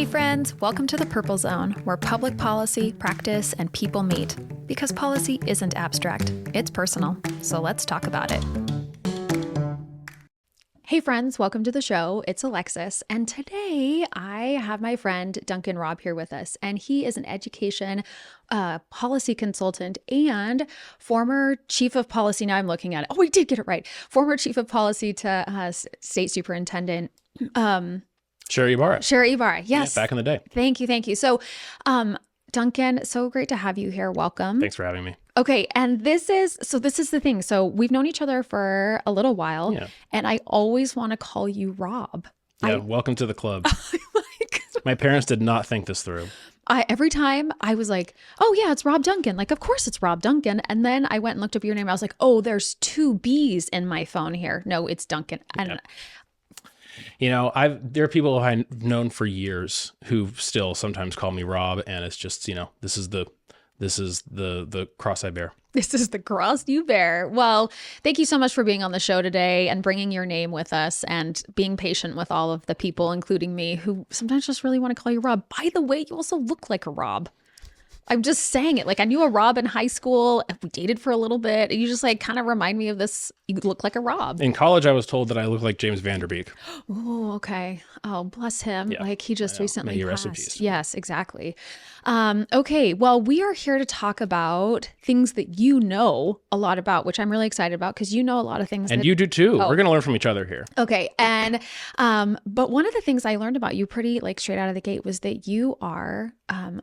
friends, welcome to the Purple Zone, where public policy, practice, and people meet. Because policy isn't abstract, it's personal. So let's talk about it. Hey friends, welcome to the show. It's Alexis, and today I have my friend Duncan Robb here with us, and he is an education policy consultant and former chief of policy. Now I'm looking at it. Oh, we did get it right. Former chief of policy to state superintendent. Sherry Ibarra. Sherry Ibarra, yes. Yeah, back in the day. Thank you. So, Duncan, so great to have you here. Welcome. Thanks for having me. Okay, and this is the thing. So we've known each other for a little while, and I always want to call you Rob. Yeah, welcome to the club. My parents did not think this through. Every time I was like, oh yeah, it's Rob Duncan. Like, of course it's Rob Duncan. And then I went and looked up your name. I was like, oh, there's two B's in my phone here. No, it's Duncan. And you know, there are people I've known for years who still sometimes call me Rob, and it's just, you know, this is the cross I bear. This is the cross you bear. Well, thank you so much for being on the show today and bringing your name with us and being patient with all of the people, including me, who sometimes just really want to call you Rob. By the way, you also look like a Rob. I'm just saying it. Like, I knew a Rob in high school. We dated for a little bit. You just like kind of remind me of this. You look like a Rob. In college, I was told that I look like James Vanderbeek. Oh, okay. Oh, bless him. Yeah, like he just recently May he passed. Rest in peace. Yes, exactly. Okay. Well, we are here to talk about things that you know a lot about, which I'm really excited about because you know a lot of things. And you do too. We're going to learn from each other here. Okay. And, but one of the things I learned about you pretty like straight out of the gate was that you are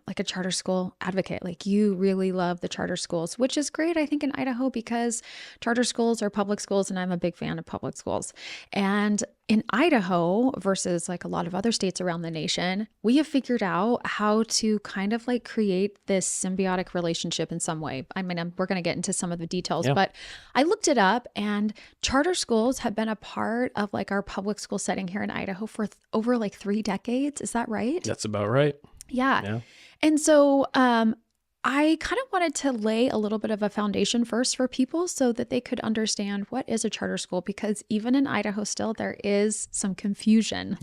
like a charter school advocate. Like you really love the charter schools, which is great, I think, in Idaho because charter schools are public schools and I'm a big fan of public schools. And in Idaho versus like a lot of other states around the nation, we have figured out how to kind of like create this symbiotic relationship in some way. I mean, we're going to get into some of the details, but I looked it up and charter schools have been a part of like our public school setting here in Idaho for over like 3 decades. Is that right? That's about right. Yeah. And so I kind of wanted to lay a little bit of a foundation first for people so that they could understand what is a charter school, because even in Idaho still there is some confusion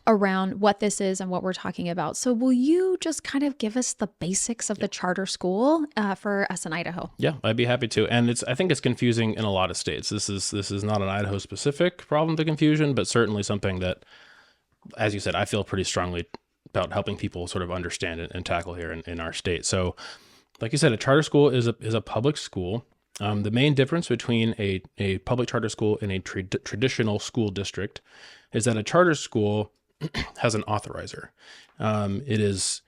around what this is and what we're talking about. So will you just kind of give us the basics of the charter school for us in Idaho? Yeah, I'd be happy to. And I think it's confusing in a lot of states. This is not an Idaho specific problem to confusion, but certainly something that, as you said, I feel pretty strongly about helping people sort of understand and tackle here in our state. So like you said, a charter school is a public school. The main difference between a public charter school and a traditional school district is that a charter school has an authorizer. It is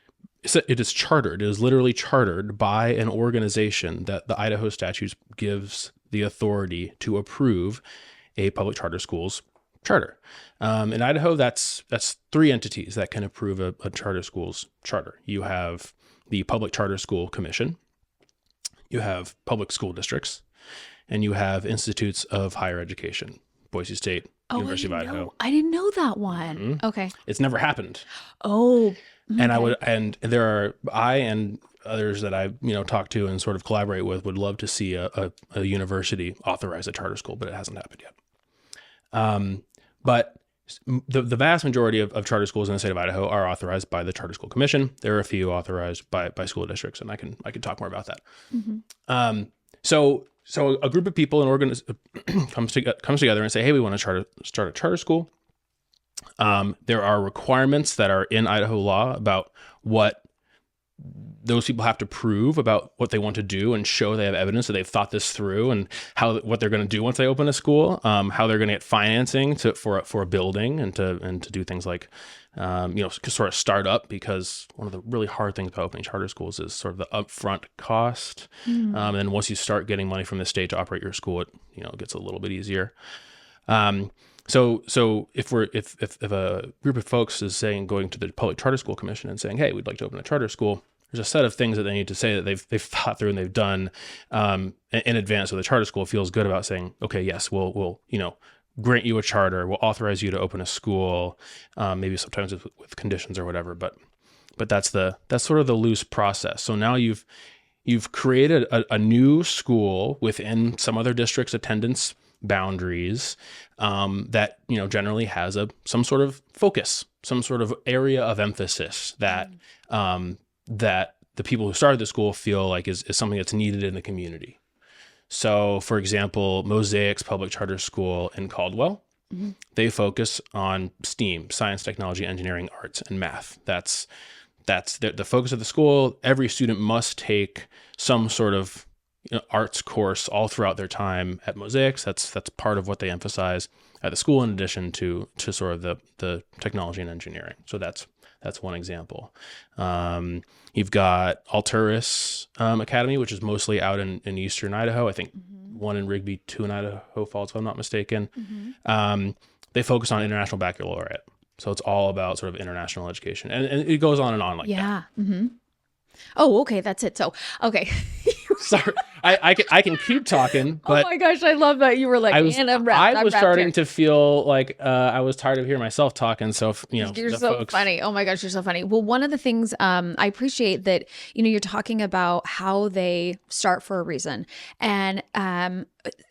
chartered. It is literally chartered by an organization that the Idaho statutes gives the authority to approve a public charter school's charter. In Idaho, that's 3 entities that can approve a charter school's charter. You have the Public Charter School Commission, you have public school districts, and you have institutes of higher education, Boise State, University of Idaho. I didn't know that one. Mm-hmm. Okay. It's never happened. Oh. Okay. And I and others that I talk to and sort of collaborate with would love to see a university authorize a charter school, but it hasn't happened yet. But the vast majority of charter schools in the state of Idaho are authorized by the Charter School Commission. There are a few authorized by school districts, and I can talk more about that. Mm-hmm. So a group of people comes together and say, hey, we want to start a charter school. There are requirements that are in Idaho law about what those people have to prove about what they want to do and show they have evidence that they've thought this through and what they're going to do once they open a school, how they're going to get financing for a building and to do things like, sort of start up, because one of the really hard things about opening charter schools is sort of the upfront cost. And then once you start getting money from the state to operate your school, it gets a little bit easier. So if a group of folks is going to the Public Charter School Commission and saying, hey, we'd like to open a charter school, there's a set of things that they need to say that they've thought through and they've done in advance. So the charter school feels good about saying, okay, yes, we'll grant you a charter, we'll authorize you to open a school, maybe sometimes with conditions or whatever. But that's sort of the loose process. So now you've created a new school within some other district's attendance boundaries that, generally has some sort of focus, some sort of area of emphasis that that the people who started the school feel like is something that's needed in the community. So, for example, Mosaic's public charter school in Caldwell, they focus on STEAM, science, technology, engineering, arts, and math. That's the focus of the school. Every student must take some sort of arts course all throughout their time at Mosaics. That's part of what they emphasize at the school, in addition to sort of the technology and engineering. So that's one example. You've got Alturas Academy, which is mostly out in eastern Idaho. I think one in Rigby, two in Idaho Falls, if I'm not mistaken. They focus on international baccalaureate. So it's all about sort of international education. And it goes on and on like that. Yeah. Oh, okay. That's it. So, okay. Sorry, I can keep talking, but oh my gosh, I love that you were like, I was I'm starting to feel like I was tired of hearing myself talking. So you're so funny. Oh my gosh, you're so funny. Well, one of the things I appreciate that you're talking about how they start for a reason, and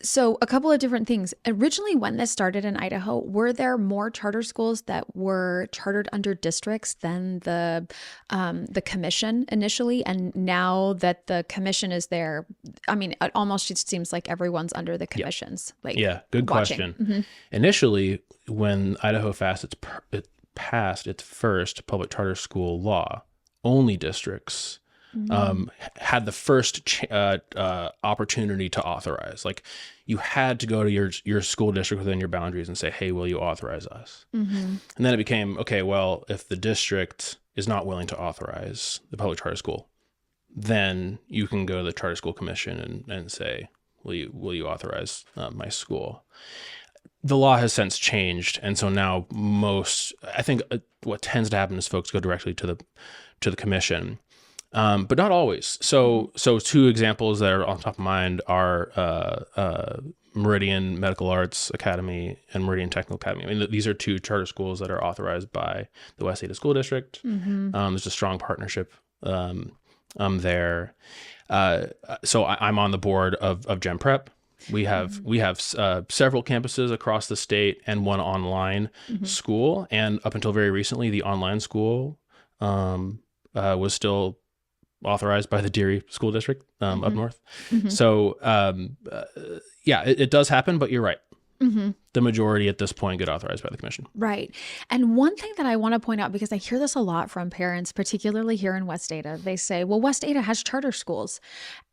so a couple of different things. Originally, when this started in Idaho, were there more charter schools that were chartered under districts than the commission initially? And now that the commission is there, I mean, it almost just seems like everyone's under the commissions. Good watching. question. Initially, when Idaho passed its first public charter school law, only districts had the first opportunity to authorize. Like, you had to go to your school district within your boundaries and say, hey, will you authorize us? And then it became, okay, well, if the district is not willing to authorize the public charter school, then you can go to the charter school commission and say, will you authorize my school? The law has since changed, and so now I think what tends to happen is folks go directly to the commission. But not always. So two examples that are on top of mind are Meridian Medical Arts Academy and Meridian Technical Academy. I mean, these are two charter schools that are authorized by the West Ada School District. There's a strong partnership there. So I'm on the board of Gen Prep. We have several campuses across the state and one online school. And up until very recently, the online school was still authorized by the Deary School District up north. So it does happen, but you're right. The majority at this point get authorized by the commission. Right. And one thing that I want to point out, because I hear this a lot from parents, particularly here in West Ada, they say, well, West Ada has charter schools.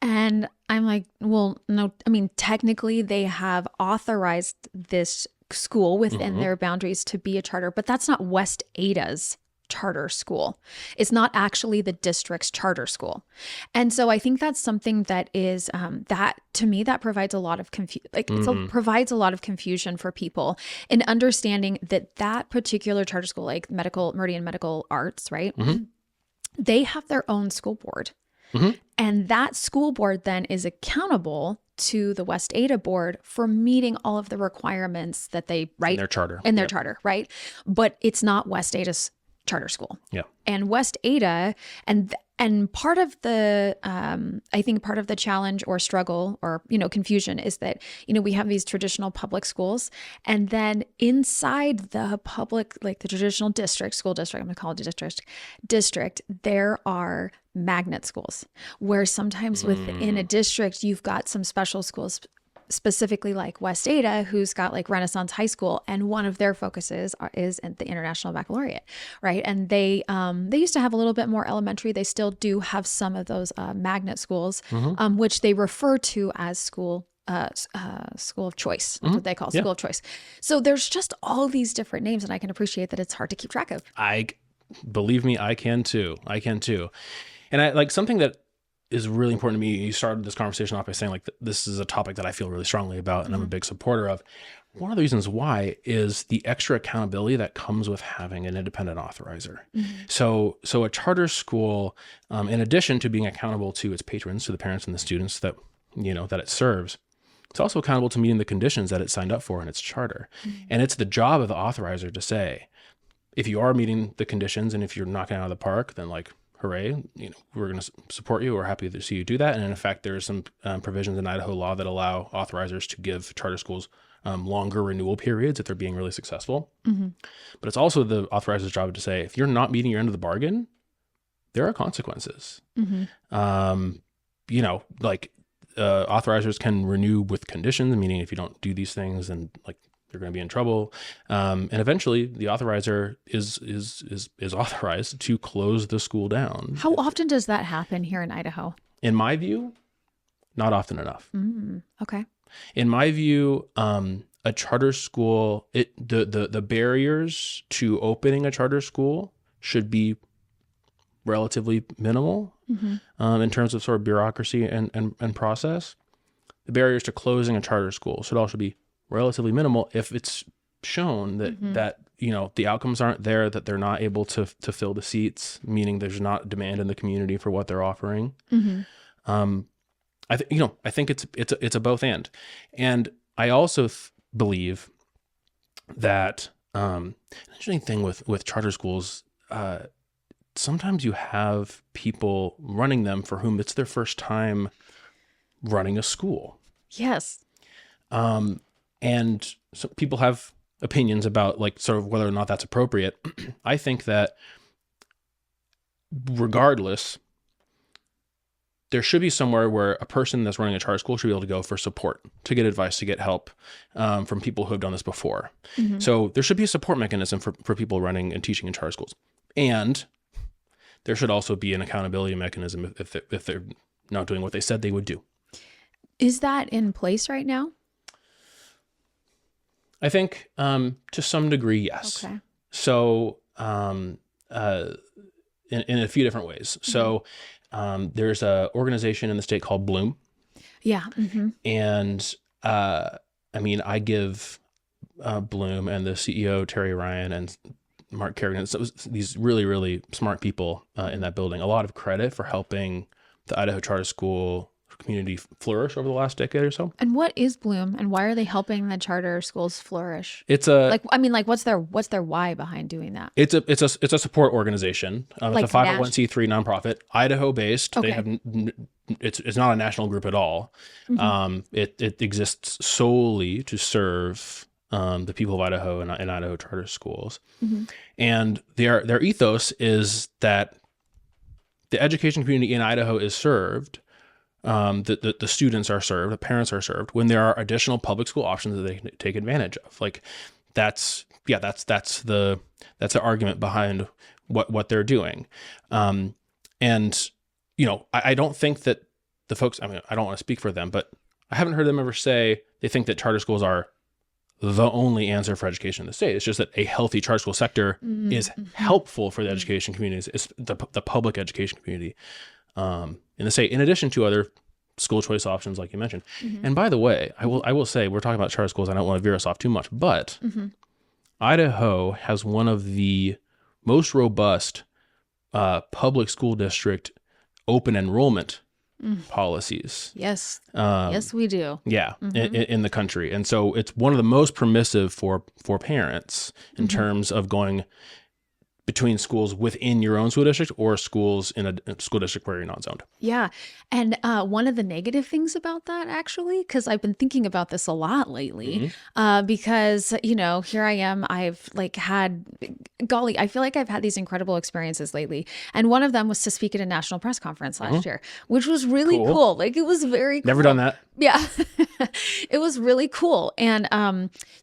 And I'm like, well, no, I mean, technically they have authorized this school within their boundaries to be a charter, but that's not West Ada's charter school. It's not actually the district's charter school. And so I think that's something that is that to me that provides a lot of provides a lot of confusion for people in understanding that particular charter school, like Meridian Medical Arts, right? They have their own school board. And that school board then is accountable to the West Ada board for meeting all of the requirements that they write in their charter, right? But it's not West Ada's charter school. Yeah. And West Ada, and part of the, I think part of the challenge or struggle or, confusion is that, we have these traditional public schools, and then inside the public, like the traditional school district, I'm going to call it a district, there are magnet schools where sometimes within a district, you've got some special schools, specifically like West Ada, who's got like Renaissance High School, and one of their focuses is at the International Baccalaureate, right? And they used to have a little bit more elementary. They still do have some of those magnet schools, which they refer to as school of choice. That's what they call school of choice. So there's just all these different names, and I can appreciate that it's hard to keep track of. Believe me, I can too. And I like something that is really important to me. You started this conversation off by saying like, this is a topic that I feel really strongly about and I'm a big supporter of. One of the reasons why is the extra accountability that comes with having an independent authorizer. So a charter school, in addition to being accountable to its patrons, to the parents and the students that it serves, it's also accountable to meeting the conditions that it signed up for in its charter. And it's the job of the authorizer to say, if you are meeting the conditions and if you're knocking it out of the park, then like, hooray, we're going to support you. We're happy to see you do that. And in fact, there are some provisions in Idaho law that allow authorizers to give charter schools longer renewal periods if they're being really successful. But it's also the authorizer's job to say, if you're not meeting your end of the bargain, there are consequences. Authorizers can renew with conditions, meaning if you don't do these things, then like you're going to be in trouble. And eventually the authorizer is authorized to close the school down. How often does that happen here in Idaho? In my view, not often enough. Okay. In my view, a charter school, the barriers to opening a charter school should be relatively minimal in terms of sort of bureaucracy and process. The barriers to closing a charter school should also be relatively minimal if it's shown that the outcomes aren't there, that they're not able to fill the seats, meaning there's not demand in the community for what they're offering. I think it's a both and I also believe that an interesting thing with charter schools, sometimes you have people running them for whom it's their first time running a school. Yes. And so people have opinions about like sort of whether or not that's appropriate. I think that regardless, there should be somewhere where a person that's running a charter school should be able to go for support, to get advice, to get help from people who have done this before. So there should be a support mechanism for people running and teaching in charter schools. And there should also be an accountability mechanism if they're not doing what they said they would do. Is that in place right now? I think to some degree, yes. Okay. So in a few different ways. So there's an organization in the state called Bloom. Yeah. And I give Bloom and the CEO, Terry Ryan, and Mark Kerrigan, so these really, really smart people in that building, a lot of credit for helping the Idaho charter school community flourish over the last decade or so. And what is Bloom, and why are they helping the charter schools flourish? It's a what's their why behind doing that? It's a support organization. It's a 501c3 nonprofit, Idaho based. Okay. They have it's not a national group at all. It exists solely to serve the people of Idaho and Idaho charter schools. And their ethos is that the education community in Idaho is served. The students are served, the parents are served when there are additional public school options that they can take advantage of. Like that's the argument behind what they're doing. I don't think that the folks, I don't want to speak for them, but I haven't heard them ever say they think that charter schools are the only answer for education in the state. It's just that a healthy charter school sector is helpful for the education communities, it's the public education community in the state, in addition to other school choice options like you mentioned. And by the way, I will say, we're talking about charter schools. I don't want to veer us off too much, but Idaho has one of the most robust public school district open enrollment policies. Yes. Yes, we do. Yeah, in the country. And so it's one of the most permissive for parents in terms of going between schools within your own school district or schools in a school district where you're not zoned. Yeah. And one of the negative things about that, actually, because I've been thinking about this a lot lately, because, here I am, I feel like I've had these incredible experiences lately. And one of them was to speak at a national press conference last year, which was really cool. Like, it was very cool. Never done that. Yeah. It was really cool. And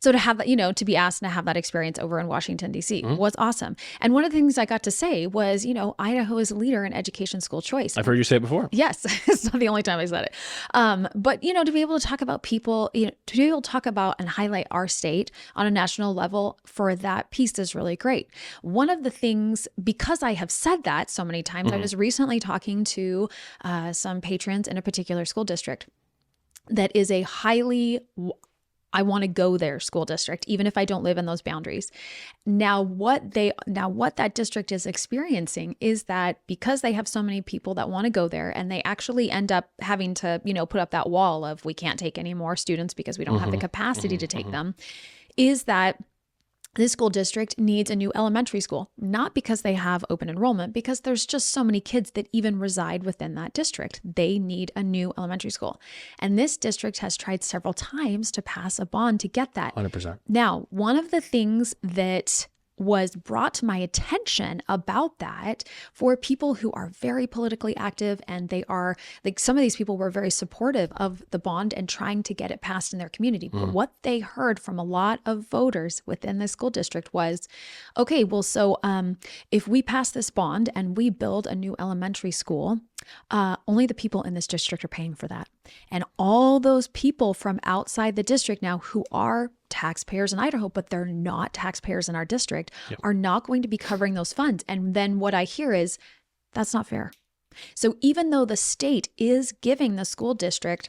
so to have that, to be asked to have that experience over in Washington, D.C. was awesome. And one of the things I got to say was, Idaho is a leader in education school choice. I've heard you say it before. Yes. It's not the only time I said it. But, to be able to talk about people, to be able to talk about and highlight our state on a national level for that piece is really great. One of the things, because I have said that so many times, I was recently talking to some patrons in a particular school district that is a highly, I want to go there school district, even if I don't live in those boundaries. Now what that district is experiencing is that because they have so many people that want to go there, and they actually end up having to, put up that wall of, we can't take any more students because we don't have the capacity to take them, is that this school district needs a new elementary school, not because they have open enrollment, because there's just so many kids that even reside within that district. They need a new elementary school. And this district has tried several times to pass a bond to get that. 100%. Now, one of the things that was brought to my attention about that for people who are very politically active, and they are like, some of these people were very supportive of the bond and trying to get it passed in their community. But what they heard from a lot of voters within the school district was, okay, well, so if we pass this bond and we build a new elementary school, only the people in this district are paying for that. And all those people from outside the district now who are taxpayers in Idaho, but they're not taxpayers in our district, are not going to be covering those funds. And then what I hear is, that's not fair. So even though the state is giving the school district,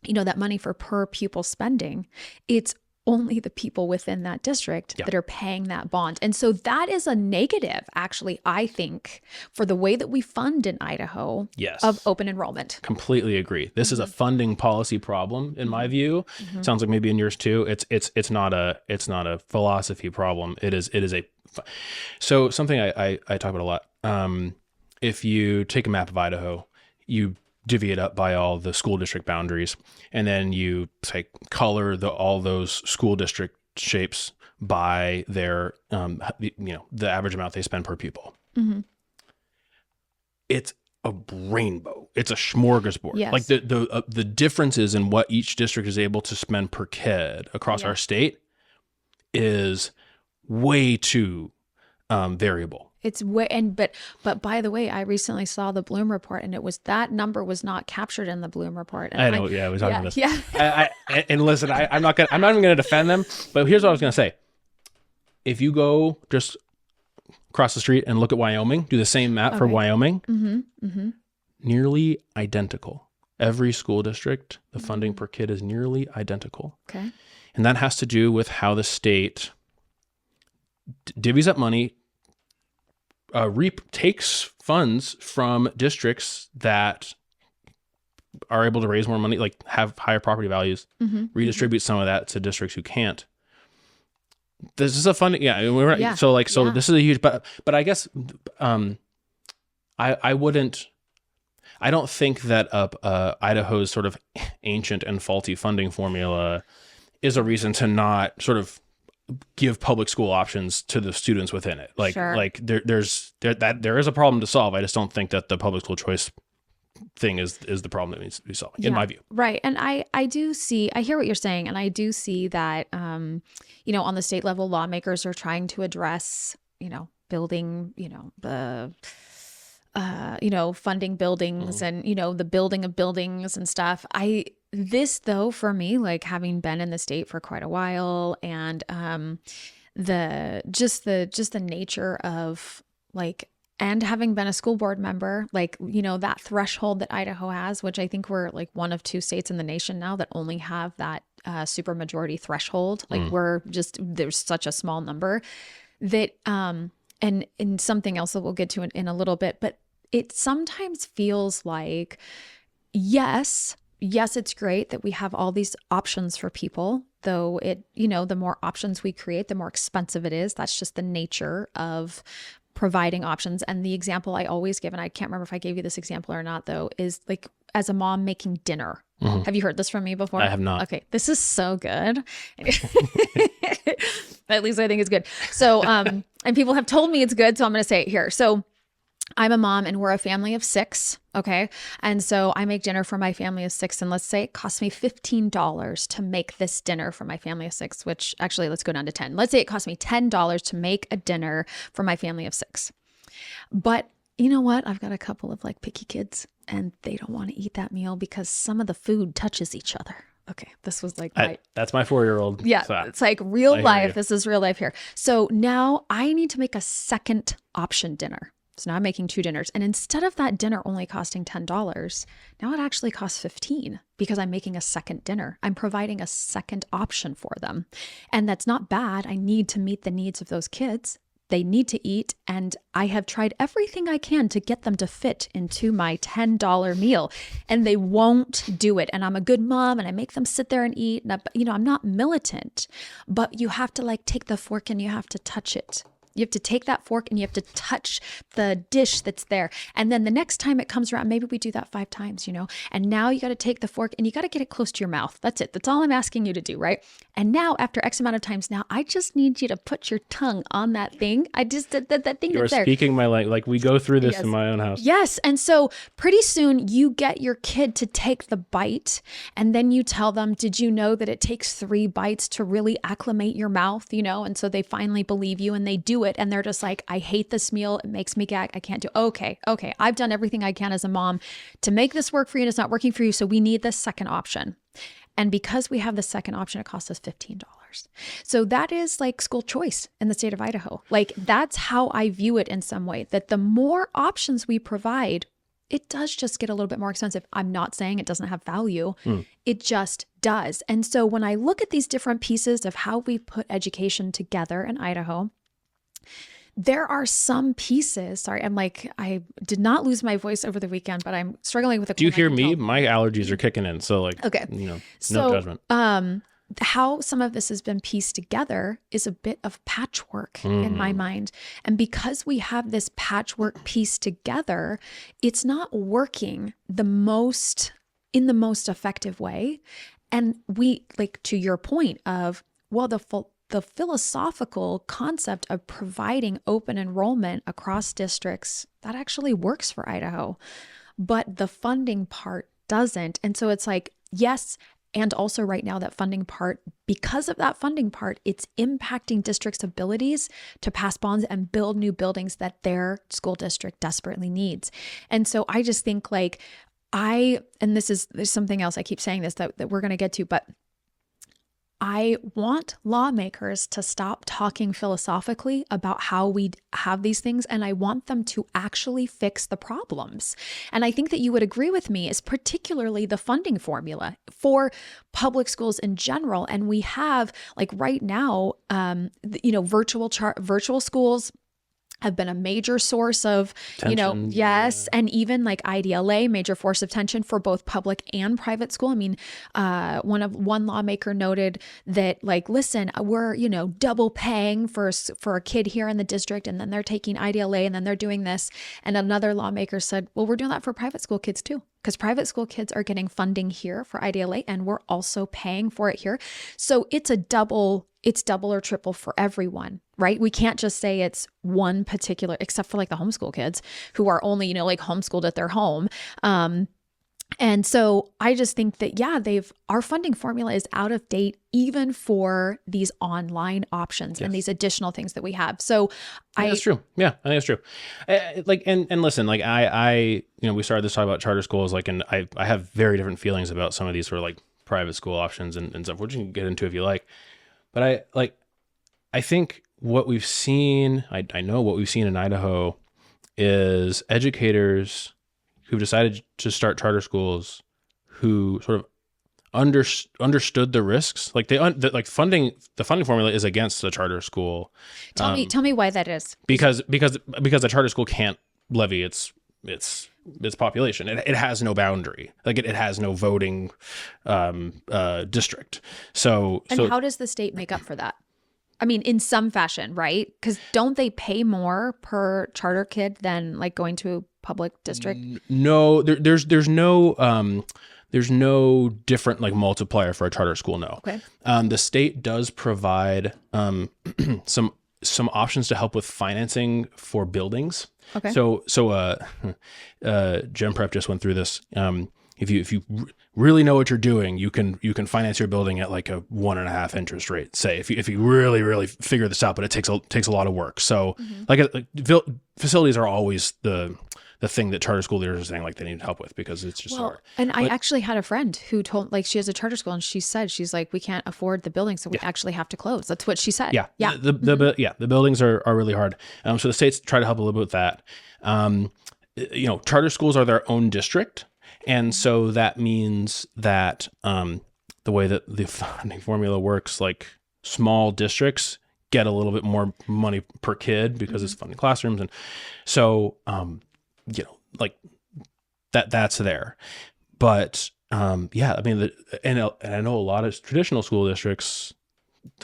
that money for per pupil spending, it's only the people within that district that are paying that bond. And so that is a negative, actually, I think, for the way that we fund in Idaho of open enrollment. Completely agree. This is a funding policy problem, in my view. Sounds like maybe in yours too. It's not a philosophy problem. So something I talk about a lot. If you take a map of Idaho, you divvy it up by all the school district boundaries, and then you say color all those school district shapes by their the average amount they spend per pupil. It's a rainbow. It's a smorgasbord. Yes. Like the differences in what each district is able to spend per kid across our state is way too variable. It's way, but by the way, I recently saw the Bloom report, and that number was not captured in the Bloom report. And I know, we're talking about this. Yeah. And listen, I'm not even gonna defend them, but here's what I was gonna say. If you go just across the street and look at Wyoming, do the same map for Wyoming, nearly identical. Every school district, the funding per kid is nearly identical. Okay. And that has to do with how the state divvies up money, takes funds from districts that are able to raise more money, like have higher property values, redistribute some of that to districts who can't. This is a funding, So this is a huge, but I guess I don't think that Idaho's sort of ancient and faulty funding formula is a reason to not sort of give public school options to the students within it. There is a problem to solve. I just don't think that the public school choice thing is the problem that needs to be solved, in my view. Right. And I hear what you're saying. And I do see that, on the state level, lawmakers are trying to address, building, funding buildings and, the building of buildings and stuff. This though, for me, like having been in the state for quite a while, and the nature of like, and having been a school board member, like, that threshold that Idaho has, which I think we're like one of 2 states in the nation now that only have that supermajority threshold. Like there's such a small number that, and something else that we'll get to in a little bit, but it sometimes feels like, yes, it's great that we have all these options for people, though the more options we create, the more expensive it is. That's just the nature of providing options. And the example I always give, and I can't remember if I gave you this example or not though, is like as a mom making dinner. Have you heard this from me before? I have not. Okay. This is so good. At least I think it's good. So, and people have told me it's good, so I'm going to say it here. So I'm a mom and we're a family of 6. Okay. And so I make dinner for my family of 6. And let's say it costs me $15 to make this dinner for my family of 6, which actually let's go down to 10. Let's say it costs me $10 to make a dinner for my family of 6. But you know what? I've got a couple of like picky kids and they don't want to eat that meal because some of the food touches each other. Okay. This was like that's my 4-year-old. Yeah. So it's like real life. This is real life here. So now I need to make a second option dinner. So now I'm making 2 dinners, and instead of that dinner only costing $10, now it actually costs $15 because I'm making a second dinner. I'm providing a second option for them. And that's not bad. I need to meet the needs of those kids, they need to eat, and I have tried everything I can to get them to fit into my $10 meal, and they won't do it. And I'm a good mom, and I make them sit there and eat. And I'm not militant, but you have to like take the fork and you have to touch it. You have to take that fork and you have to touch the dish that's there. And then the next time it comes around, maybe we do that 5 times, and now you got to take the fork and you got to get it close to your mouth. That's it. That's all I'm asking you to do, right? And now after X amount of times, now I just need you to put your tongue on that thing. I just did that thing You're that's there. speaking my language. Like we go through this Yes. in my own house. Yes. And so pretty soon you get your kid to take the bite, and then you tell them, did you know that it takes 3 bites to really acclimate your mouth, And so they finally believe you and they do it. And they're just like, I hate this meal. It makes me gag. I can't do. Okay. I've done everything I can as a mom to make this work for you, and it's not working for you. So we need this second option. And because we have the second option, it costs us $15. So that is like school choice in the state of Idaho. Like that's how I view it in some way, that the more options we provide, it does just get a little bit more expensive. I'm not saying it doesn't have value. It just does. And so when I look at these different pieces of how we put education together in Idaho, there are some pieces. Sorry, I did not lose my voice over the weekend, but I'm struggling with a cold. Do you hear me? My allergies are kicking in. So Okay. no So, judgment. How some of this has been pieced together is a bit of patchwork in my mind. And because we have this patchwork pieced together, it's not working in the most effective way. And we, like to your point of, well, the philosophical concept of providing open enrollment across districts, that actually works for Idaho, but the funding part doesn't. And so it's like, yes. And also right now that funding part, because of that funding part, it's impacting districts' abilities to pass bonds and build new buildings that their school district desperately needs. And so I just think there's something else, I keep saying this that we're going to get to, but I want lawmakers to stop talking philosophically about how we have these things, and I want them to actually fix the problems. And I think that you would agree with me, is particularly the funding formula for public schools in general. And we have, like right now, virtual schools have been a major source of, Tension, yes. And even like IDLA, major force of tension for both public and private school. I mean, one lawmaker noted that like, listen, we're, double paying for a kid here in the district, and then they're taking IDLA and then they're doing this. And another lawmaker said, well, we're doing that for private school kids too, because private school kids are getting funding here for IDLA and we're also paying for it here. So it's double or triple for everyone, right? We can't just say it's one particular, except for like the homeschool kids who are only, homeschooled at their home. And so I just think that, our funding formula is out of date, even for these online options and these additional things that we have. So that's true. Yeah, I think that's true. And listen, like we started this talk about charter schools, and I have very different feelings about some of these sort of like private school options and stuff, which you can get into if you like. But I think what we've seen, I know what we've seen in Idaho is educators who've decided to start charter schools who sort of understood the risks. Like the funding formula is against the charter school. Tell me why that is. Because the charter school can't levy its population. It has no boundary. Like it has no voting district. So how does the state make up for that? I mean, in some fashion, right? Because don't they pay more per charter kid than like going to a public district? No, there's no different like multiplier for a charter school. No. Okay. The state does provide some options to help with financing for buildings. Okay. So Gen Prep just went through this. If you really know what you're doing, you can finance your building at like a 1.5 interest rate. Say if you really figure this out, but it takes a lot of work. So facilities are always the thing that charter school leaders are saying like they need help with, because it's just hard. And I actually had a friend who told, like, she has a charter school and she said, she's like, we can't afford the building, so we actually have to close. That's what she said. Yeah. The buildings are really hard. So the states try to help a little bit with that. Charter schools are their own district. And so that means that the way that the funding formula works, like small districts get a little bit more money per kid because it's funding classrooms. And so, like that's there. But yeah, I mean, and I know a lot of traditional school districts.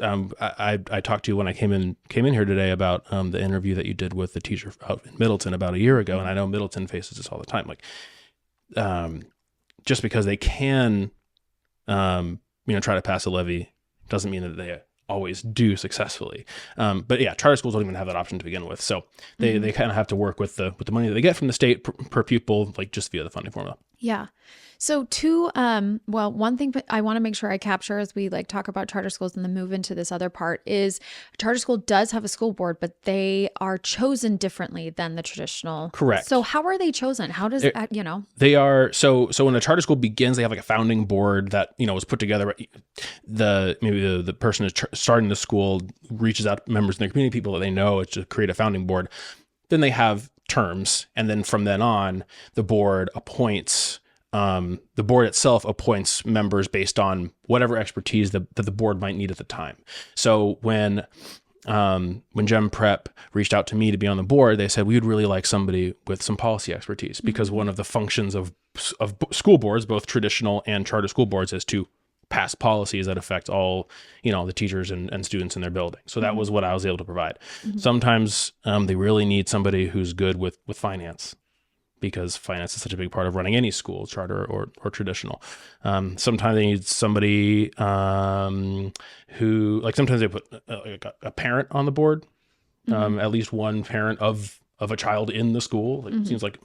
I talked to you when I came in here today about the interview that you did with the teacher out in Middleton about a year ago, and I know Middleton faces this all the time. Like, just because they can, try to pass a levy doesn't mean that they always do successfully. But yeah, charter schools don't even have that option to begin with, so they kind of have to work with the money that they get from the state per pupil, like just via the funding formula. Yeah. So one thing I want to make sure I capture as we like talk about charter schools and then move into this other part is a charter school does have a school board, but they are chosen differently than the traditional. Correct. So how are they chosen? How does They are so when a charter school begins, they have like a founding board that was put together. The person is starting the school reaches out to members in their community, people that they know, to create a founding board. Then they have terms, and then from then on, the board appoints. The board itself appoints members based on whatever expertise that the board might need at the time. So when Gem Prep reached out to me to be on the board, they said we would really like somebody with some policy expertise, because one of the functions of school boards, both traditional and charter school boards, is to pass policies that affect all the teachers and students in their building. So that was what I was able to provide. Sometimes they really need somebody who's good with finance, because finance is such a big part of running any school, charter or traditional. Sometimes they need somebody who, like, sometimes they put a parent on the board, at least one parent of a child in the school. It seems like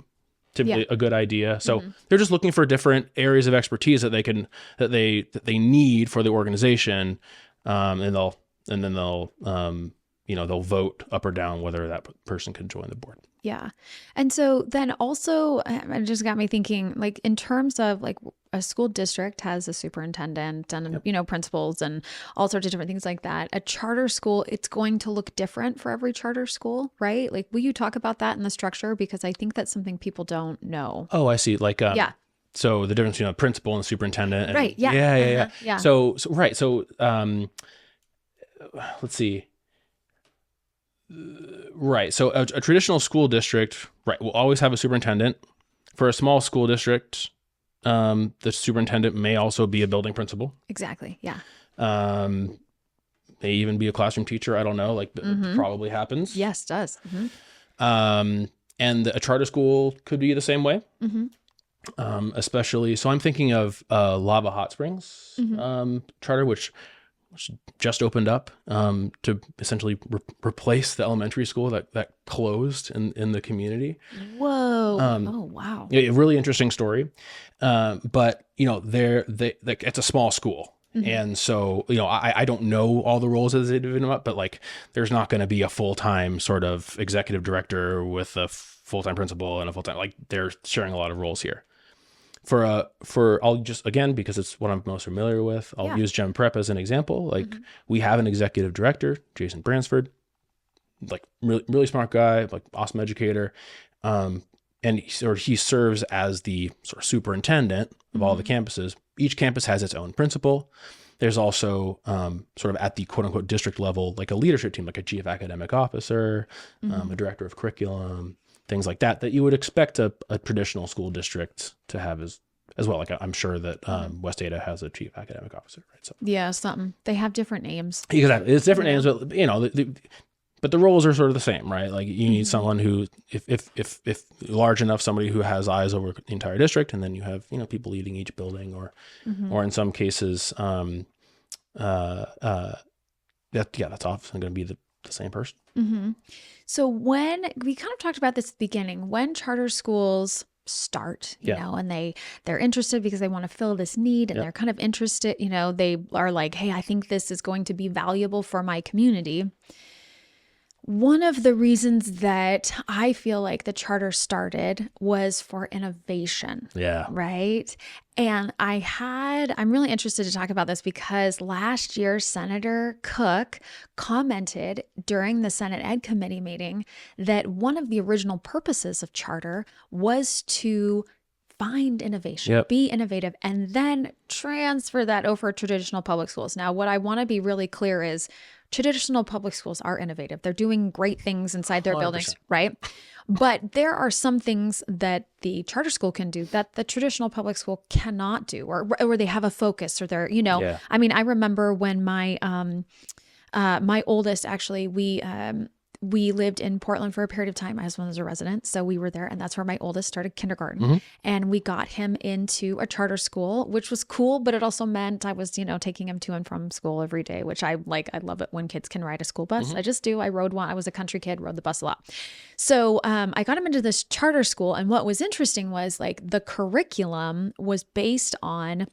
typically a good idea. So they're just looking for different areas of expertise that they need for the organization, and then they'll vote up or down whether that person can join the board. Yeah. And so then also, it just got me thinking, like, in terms of like a school district has a superintendent and, principals and all sorts of different things like that. A charter school, it's going to look different for every charter school, right? Like, will you talk about that in the structure? Because I think that's something people don't know. Oh, I see. Like, so the difference between a principal and superintendent. And, right. Yeah. Yeah. So right. So, let's see. Right. So a traditional school district, right, will always have a superintendent. For a small school district, the superintendent may also be a building principal. Exactly. Yeah. May even be a classroom teacher. I don't know. Like, it probably happens. Yes, it does. And a charter school could be the same way. Especially, so I'm thinking of Lava Hot Springs charter, which just opened up to essentially replace the elementary school that closed in the community. Whoa! Oh wow! A really interesting story, but it's a small school. And so, I don't know all the roles as they divide up, but like, there's not going to be a full-time sort of executive director with a full-time principal and a full-time, like, they're sharing a lot of roles here. I'll just, again, because it's what I'm most familiar with, I'll use Gem Prep as an example. Like, we have an executive director, Jason Bransford, like, really, really smart guy, like, awesome educator. And he serves as the sort of superintendent of all the campuses. Each campus has its own principal. There's also sort of at the quote unquote district level, like a leadership team, like a chief academic officer, a director of curriculum, things like that you would expect a traditional school district to have as well. Like, I'm sure that West Ada has a chief academic officer, right? So yeah, something. They have different names. Exactly, it's different names, but but the roles are sort of the same, right? Like, you need someone who, if large enough, somebody who has eyes over the entire district, and then you have people leading each building, or in some cases, that's often going to be the same person. So when we kind of talked about this at the beginning, when charter schools start, you know, and they're interested because they want to fill this need, and they're kind of interested, they are like, hey, I think this is going to be valuable for my community. One of the reasons that I feel like the charter started was for innovation. Yeah. Right. And I'm really interested to talk about this because last year, Senator Cook commented during the Senate Ed Committee meeting that one of the original purposes of charter was to find innovation, be innovative, and then transfer that over to traditional public schools. Now, what I want to be really clear is traditional public schools are innovative. They're doing great things inside their 100%. buildings, right? But there are some things that the charter school can do that the traditional public school cannot do, or they have a focus, or they're, Yeah. I mean, I remember when my my oldest, actually, we lived in Portland for a period of time. My husband was a resident, so we were there, and that's where my oldest started kindergarten. And we got him into a charter school, which was cool, but it also meant I was, taking him to and from school every day, which I like. I love it when kids can ride a school bus. I just do. I rode one. I was a country kid, rode the bus a lot. So I got him into this charter school, and what was interesting was like the curriculum was based on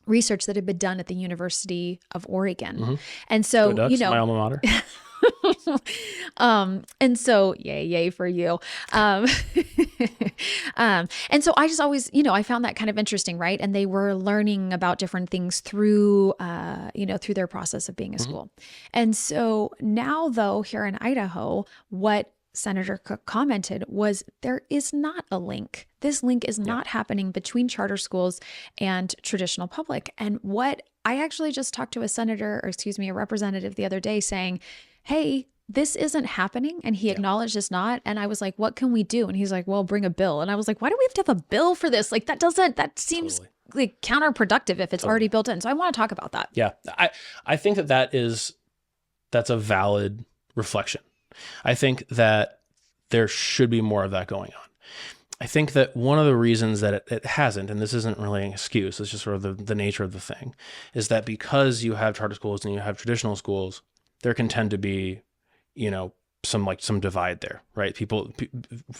research that had been done at the University of Oregon. And so, Go Ducks, my alma mater. And so yay for you. And so I just always, I found that kind of interesting, right? And they were learning about different things through, through their process of being a school. And so now, though, here in Idaho, what Senator Cook commented was there is not a link. This link is not happening between charter schools and traditional public. And what I actually just talked to a representative the other day saying, hey, this isn't happening. And he acknowledged it's not. And I was like, what can we do? And he's like, well, bring a bill. And I was like, why do we have to have a bill for this? Like that seems like counterproductive if it's already built in. So I want to talk about that. Yeah. I think that's a valid reflection. I think that there should be more of that going on. I think that one of the reasons that it hasn't, and this isn't really an excuse, it's just sort of the nature of the thing, is that because you have charter schools and you have traditional schools, there can tend to be, some divide there, right? People,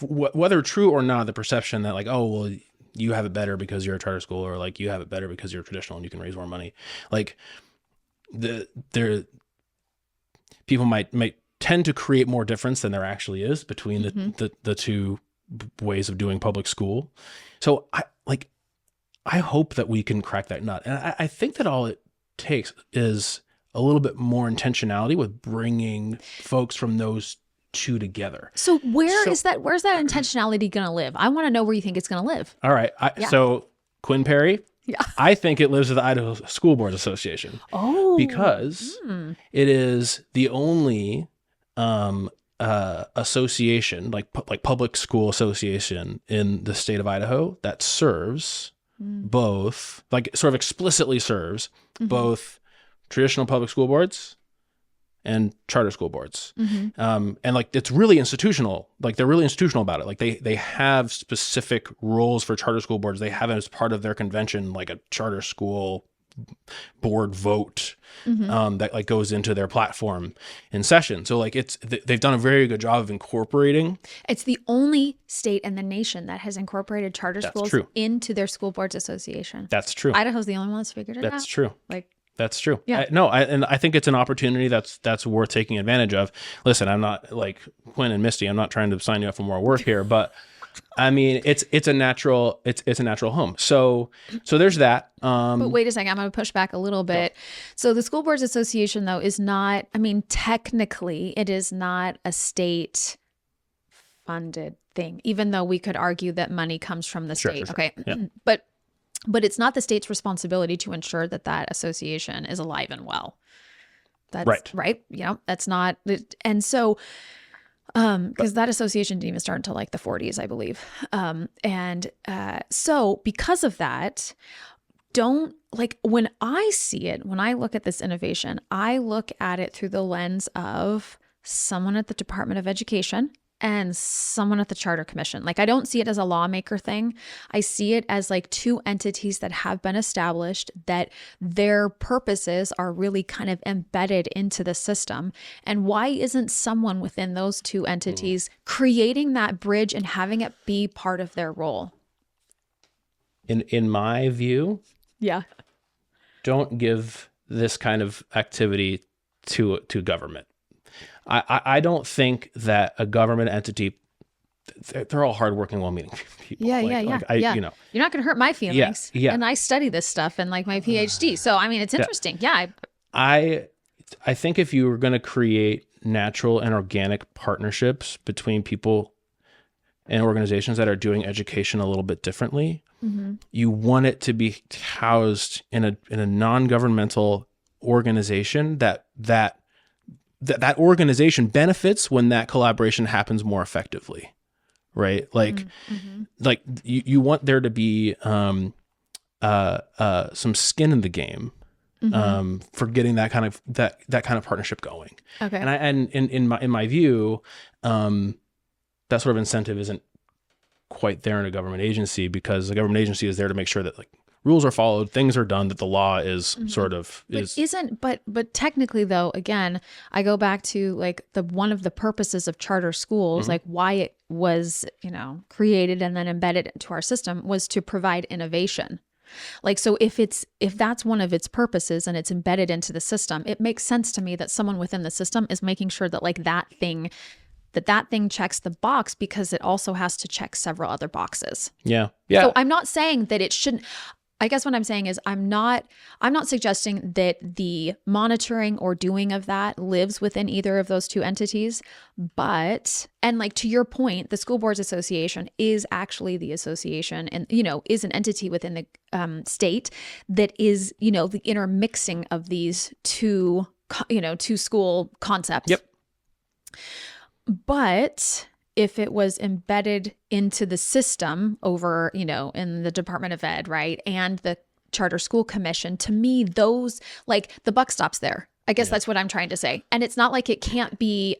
whether true or not, the perception that like, oh, well, you have it better because you're a charter school, or like you have it better because you're traditional and you can raise more money. Like people might tend to create more difference than there actually is between the two ways of doing public school. So I hope that we can crack that nut. And I think that all it takes is a little bit more intentionality with bringing folks from those two together. So where's that intentionality going to live? I want to know where you think it's going to live. All right. So Quinn Perry, yeah, I think it lives with the Idaho School Boards Association. Oh, because it is the only association, like public school association in the state of Idaho that serves both, like sort of explicitly serves both traditional public school boards and charter school boards. And like, it's really institutional. Like they're really institutional about it. Like they have specific roles for charter school boards. They have it as part of their convention, like a charter school board vote that like goes into their platform in session. So like they've done a very good job of incorporating. It's the only state in the nation that has incorporated charter schools into their school boards association. That's true. Idaho's the only one that's figured it out. That's true. That's true. Yeah. And I think it's an opportunity that's worth taking advantage of. Listen, I'm not like Quinn and Misty. I'm not trying to sign you up for more work here, but I mean, it's a natural home. So there's that. But wait a second, I'm going to push back a little bit. So the School Boards Association, though, is not, I mean, technically it is not a state funded thing, even though we could argue that money comes from the state. Sure. Okay. Yeah. But it's not the state's responsibility to ensure that association is alive and well. That's right. That's not. And so, because that association didn't even start until like the 40s, I believe. So because of that, when I see it, when I look at this innovation, I look at it through the lens of someone at the Department of Education and someone at the Charter Commission. Like, I don't see it as a lawmaker thing. I see it as like two entities that have been established, that their purposes are really kind of embedded into the system. And why isn't someone within those two entities creating that bridge and having it be part of their role? In my view, don't give this kind of activity to government. I don't think that a government entity, they're all hardworking, well-meaning people. You're not going to hurt my feelings. Yeah. And I study this stuff in like my PhD. So, I mean, it's interesting. I think if you were going to create natural and organic partnerships between people and organizations that are doing education a little bit differently, you want it to be housed in a non-governmental organization that that organization benefits when that collaboration happens more effectively, right? Like, you want there to be some skin in the game for getting that kind of partnership going. Okay. And in my view, that sort of incentive isn't quite there in a government agency, because the government agency is there to make sure that like rules are followed, things are done, that the law is sort of but technically though, again, I go back to like one of the purposes of charter schools, like why it was, created and then embedded into our system, was to provide innovation. Like, so if that's one of its purposes and it's embedded into the system, it makes sense to me that someone within the system is making sure that like that thing checks the box, because it also has to check several other boxes. Yeah. So I'm not saying that it shouldn't. I guess what I'm saying is I'm not suggesting that the monitoring or doing of that lives within either of those two entities, and like to your point, the School Boards Association is actually the association and, is an entity within the state that is, the intermixing of these two school concepts. Yep. But if it was embedded into the system over, in the Department of Ed, right, and the Charter School Commission, to me, those, like, the buck stops there. I guess that's what I'm trying to say. And it's not like it can't be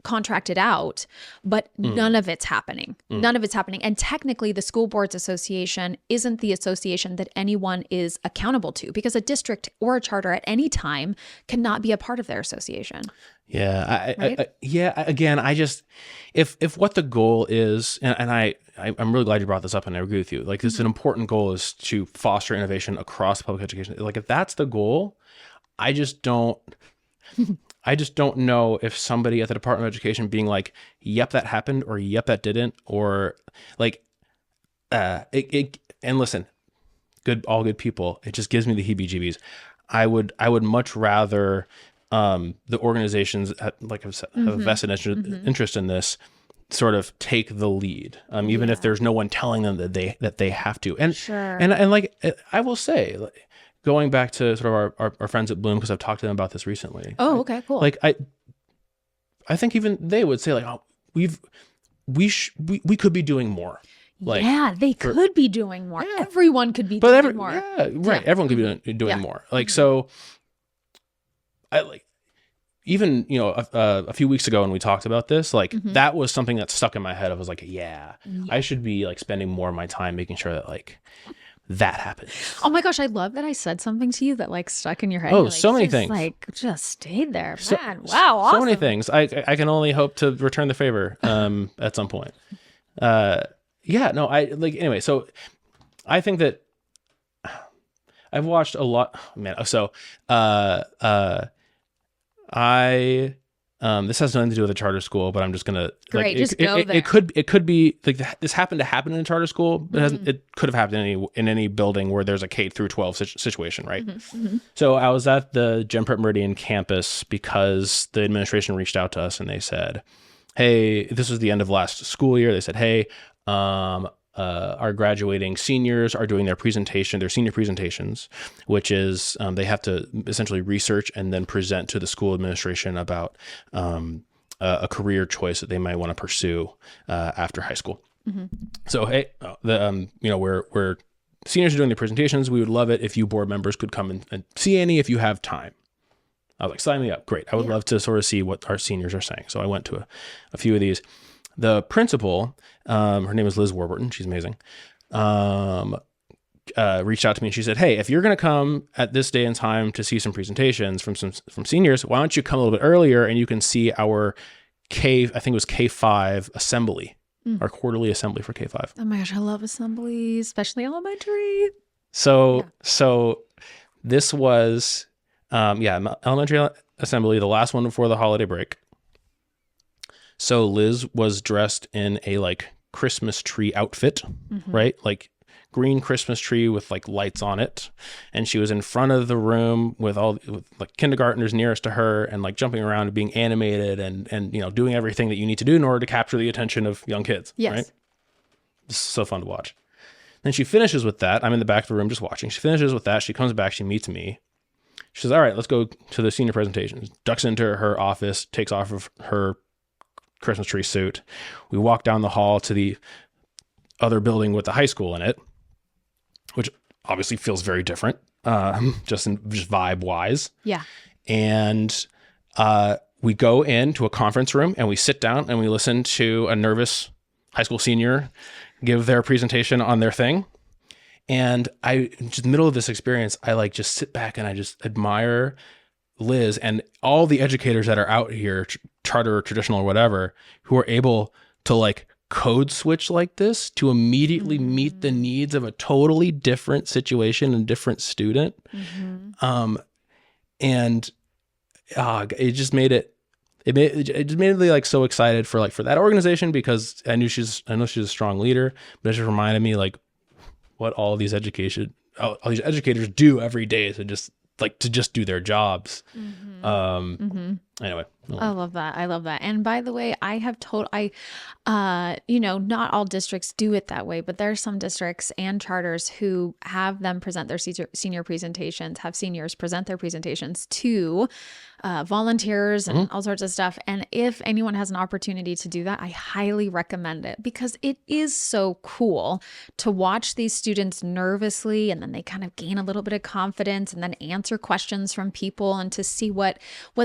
contracted out, but none of it's happening. None of it's happening. And technically, the School Boards Association isn't the association that anyone is accountable to, because a district or a charter at any time cannot be a part of their association. Yeah. Again, I just, if what the goal is, and I'm really glad you brought this up, and I agree with you. Like, this is an important goal, is to foster innovation across public education. Like, if that's the goal, I just don't know if somebody at the Department of Education being like, yep, that happened, or yep, that didn't, or like, and listen, all good people, it just gives me the heebie-jeebies. I would much rather the organizations, like I've said, have a vested interest in this, sort of take the lead, even if there's no one telling them that they have to. And and like, I will say, like, going back to sort of our friends at Bloom, because I've talked to them about this recently. Oh, okay, cool. Like, I think even they would say like, oh, we could be doing more. Like, they could be doing more. Yeah. Everyone could be doing more. Yeah, right. Yeah. Everyone could be doing more. Like, so I like, even, a few weeks ago when we talked about this, like that was something that stuck in my head. I was like, I should be like spending more of my time making sure that like that happens. Oh my gosh, I love that I said something to you that like stuck in your head. Oh, like, so many things. Like, just stayed there, man. Wow, awesome. So many things. I can only hope to return the favor at some point. Anyway, so I think that I've watched a lot, man. So this has nothing to do with a charter school, but I'm just gonna just go there. It could be like this happened to happen in a charter school, but it could have happened in any building where there's a K through 12 situation, right? So I was at the Gen Prep Meridian campus because the administration reached out to us and they said, "Hey, this was the end of last school year." They said, "Hey, our graduating seniors are doing their senior presentations, which is they have to essentially research and then present to the school administration about a career choice that they might want to pursue after high school." So, hey, where seniors are doing their presentations, we would love it if you board members could come and see any if you have time. I was like, sign me up. Great. I would love to sort of see what our seniors are saying. So I went to a few of these. The principal, her name is Liz Warburton. She's amazing. Reached out to me and she said, "Hey, if you're going to come at this day and time to see some presentations from seniors, why don't you come a little bit earlier and you can see our I think it was K5 assembly, our quarterly assembly for K5. Oh my gosh, I love assemblies, especially elementary. So this was, elementary assembly, the last one before the holiday break. So Liz was dressed in a like Christmas tree outfit, right? Like green Christmas tree with like lights on it. And she was in front of the room with like kindergartners nearest to her and like jumping around and being animated and doing everything that you need to do in order to capture the attention of young kids. Yes. Right? It's so fun to watch. Then she finishes with that. I'm in the back of the room just watching. She finishes with that. She comes back. She meets me. She says, all right, let's go to the senior presentation. Ducks into her office, takes off of her Christmas tree suit. We walk down the hall to the other building with the high school in it, which obviously feels very different, just vibe wise. Yeah. And we go into a conference room and we sit down and we listen to a nervous high school senior give their presentation on their thing. And just in the middle of this experience, I like just sit back and I just admire Liz and all the educators that are out here, charter or traditional or whatever, who are able to like code switch like this to immediately meet the needs of a totally different situation and different student. And it just made it just made me like so excited for that organization, because I know she's a strong leader, but it just reminded me like what all these educators do every day to just do their jobs. Anyway. I love that. I love that. And by the way, I have not all districts do it that way, but there are some districts and charters who have them present their senior presentations, have seniors present their presentations to volunteers and all sorts of stuff. And if anyone has an opportunity to do that, I highly recommend it, because it is so cool to watch these students nervously, and then they kind of gain a little bit of confidence and then answer questions from people, and to see what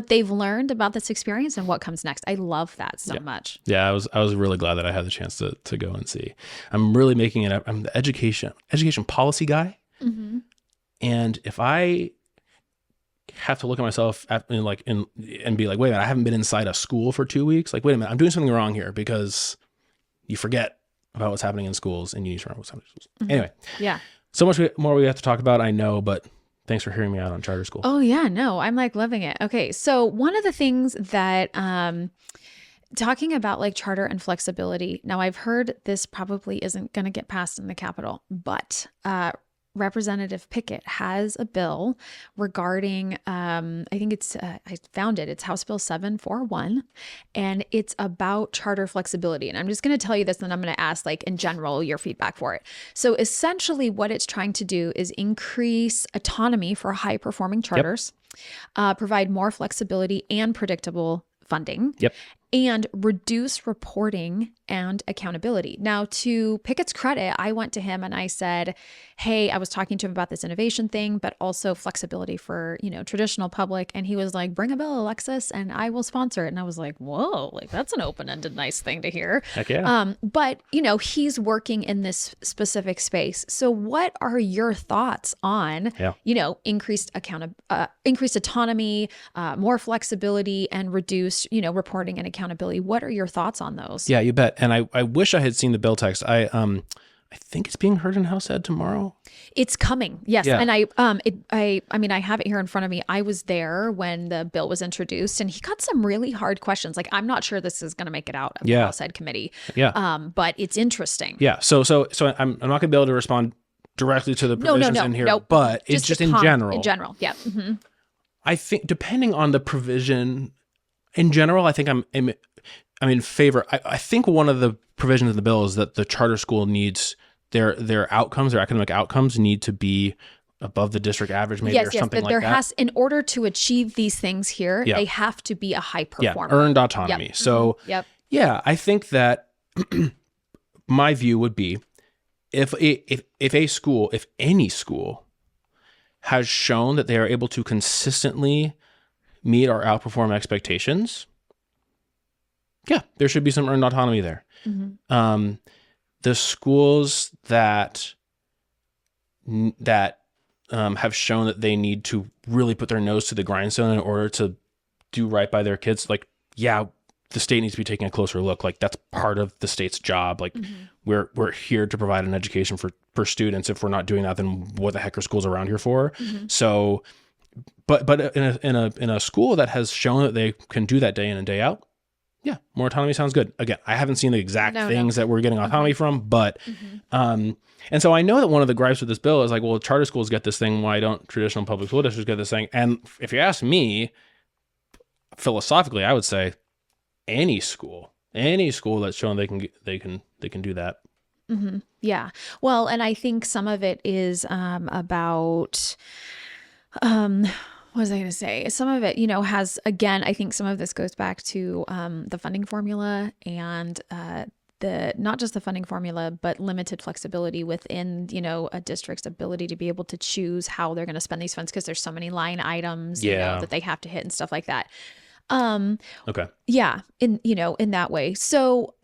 they've learned about this experience and what comes next. I love that so much. Yeah, I was really glad that I had the chance to go and see. I'm really making it up. I'm the education policy guy. And if I have to look at myself and be like, wait a minute, I haven't been inside a school for 2 weeks. Like, wait a minute, I'm doing something wrong here, because you forget about what's happening in schools and you need to remember what's happening in schools. Anyway. Yeah. So much more we have to talk about, I know, but thanks for hearing me out on charter school. Oh yeah, no, I'm like loving it. Okay. So one of the things that, talking about like charter and flexibility. Now I've heard this probably isn't going to get passed in the Capitol, but, Representative Pickett has a bill regarding, I think I found it. It's House Bill 741, and it's about charter flexibility. And I'm just going to tell you this, and I'm going to ask, like, in general, your feedback for it. So essentially what it's trying to do is increase autonomy for high performing charters, provide more flexibility and predictable funding, and reduce reporting and accountability. Now, to Pickett's credit, I went to him and I said, hey, I was talking to him about this innovation thing, but also flexibility for, traditional public. And he was like, bring a bill, Alexis, and I will sponsor it. And I was like, whoa, like that's an open-ended nice thing to hear. Heck yeah. But, he's working in this specific space. So what are your thoughts on, increased autonomy, more flexibility, and reduced, reporting and accountability? What are your thoughts on those? Yeah, you bet. And I wish I had seen the bill text. I think it's being heard in House Ed tomorrow. It's coming. Yes. Yeah. And I have it here in front of me. I was there when the bill was introduced, and he got some really hard questions. Like, I'm not sure this is going to make it out of the House Ed committee. Yeah. But it's interesting. Yeah. So I'm not going to be able to respond directly to the provisions in here, but it's just in general. In general. Yeah. Mm-hmm. I think depending on the provision in general, I think I'm in favor. I think one of the provisions in the bill is that the charter school needs their outcomes, their academic outcomes need to be above the district average, maybe, or something like that. In order to achieve these things here, they have to be a high performer. Yeah, earned autonomy. Yep. So, I think that my view would be if any school has shown that they are able to consistently meet or outperform expectations, there should be some earned autonomy there. Mm-hmm. The schools that have shown that they need to really put their nose to the grindstone in order to do right by their kids, like, the state needs to be taking a closer look. Like, that's part of the state's job. Like, we're here to provide an education for students. If we're not doing that, then what the heck are schools around here for? Mm-hmm. So, but in a school that has shown that they can do that day in and day out, more autonomy sounds good. Again, I haven't seen the exact things that we're getting autonomy from, but, and so I know that one of the gripes with this bill is like, well, charter schools get this thing. Why don't traditional public school districts get this thing? And if you ask me, philosophically, I would say any school that's shown they can do that. Mm-hmm. Yeah. Well, and I think some of it is, about, what was I going to say? Some of it, has, again, I think some of this goes back to the funding formula and not just the funding formula, but limited flexibility within, a district's ability to be able to choose how they're going to spend these funds because there's so many line items, that they have to hit and stuff like that. Okay. Yeah, in that way. So,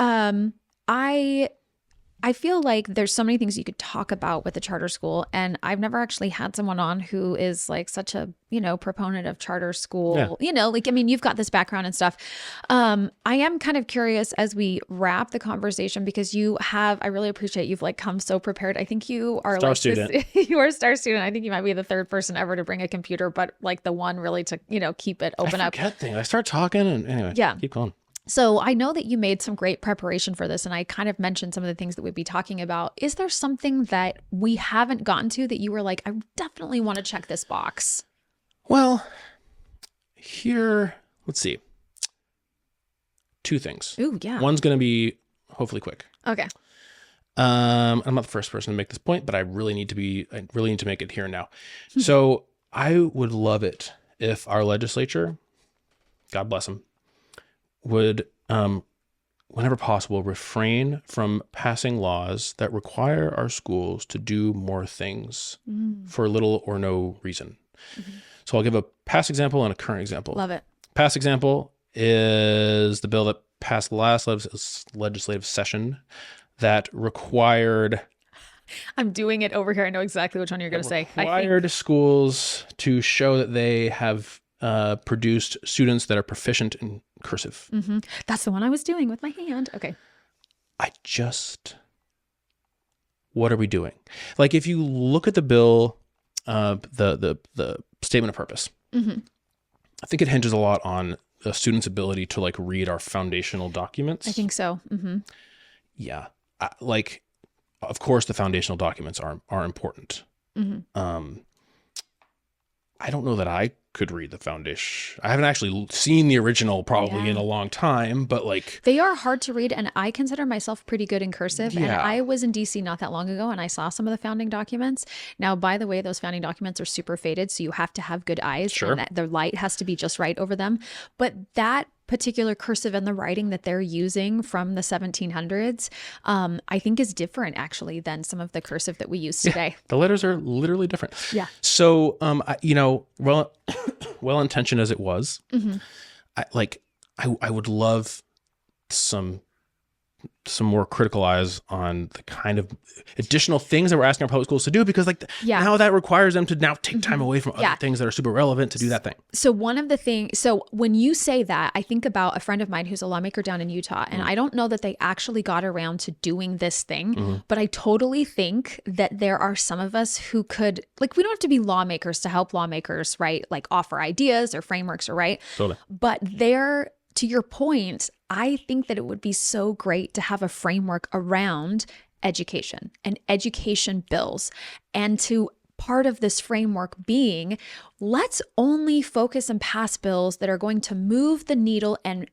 I feel like there's so many things you could talk about with the charter school, and I've never actually had someone on who is like such a, proponent of charter school, you've got this background and stuff. I am kind of curious as we wrap the conversation because I really appreciate you've like come so prepared. I think you are Star student. You are a star student. I think you might be the third person ever to bring a computer, but like the one really to, keep it open up. I forget things. I start talking and anyway, keep going. So I know that you made some great preparation for this, and I kind of mentioned some of the things that we'd be talking about. Is there something that we haven't gotten to that you were like, I definitely want to check this box? Well, here, let's see. Two things. Ooh, yeah. One's going to be hopefully quick. Okay. I'm not the first person to make this point, but I really need to make it here and now. So I would love it if our legislature, God bless them, would, whenever possible, refrain from passing laws that require our schools to do more things for little or no reason. Mm-hmm. So I'll give a past example and a current example. Love it. Past example is the bill that passed last legislative session that required... I'm doing it over here. I know exactly which one you're going to say. Required schools to show that they have produced students that are proficient in cursive. Mm-hmm. That's the one I was doing with my hand. Okay. What are we doing? Like, if you look at the bill, the statement of purpose, I think it hinges a lot on a student's ability to like read our foundational documents. I think so. Mm-hmm. Yeah. Of course the foundational documents are important. Mm-hmm. I don't know that I could read the foundation. I haven't actually seen the original probably in a long time, but like... They are hard to read, and I consider myself pretty good in cursive. Yeah. And I was in DC not that long ago, and I saw some of the founding documents. Now, by the way, those founding documents are super faded, so you have to have good eyes. Sure. And the light has to be just right over them. But that particular cursive and the writing that they're using from the 1700s, I think is different actually than some of the cursive that we use today. The letters are literally different. Yeah. So, well-intentioned as it was, I would love some more critical eyes on the kind of additional things that we're asking our public schools to do, because now that requires them to now take time away from other things that are super relevant to do that thing. So when you say that, I think about a friend of mine who's a lawmaker down in Utah, and I don't know that they actually got around to doing this thing, but I totally think that there are some of us who could, like, we don't have to be lawmakers to help lawmakers, right? Like offer ideas or frameworks, or right? Totally. But to your point, I think that it would be so great to have a framework around education and education bills, and to part of this framework being, let's only focus and pass bills that are going to move the needle and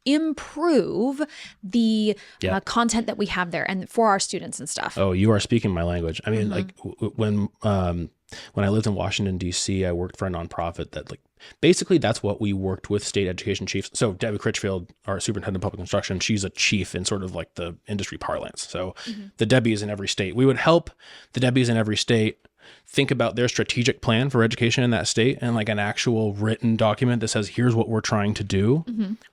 improve the content that we have there and for our students and stuff. Oh, you are speaking my language. I mean, like when I lived in Washington, D.C., I worked for a nonprofit that basically that's what we worked with state education chiefs. So Debbie Critchfield, our superintendent of public instruction, she's a chief in sort of like the industry parlance. So the Debbies in every state, we would help the Debbies in every state think about their strategic plan for education in that state, and like an actual written document that says, here's what we're trying to do.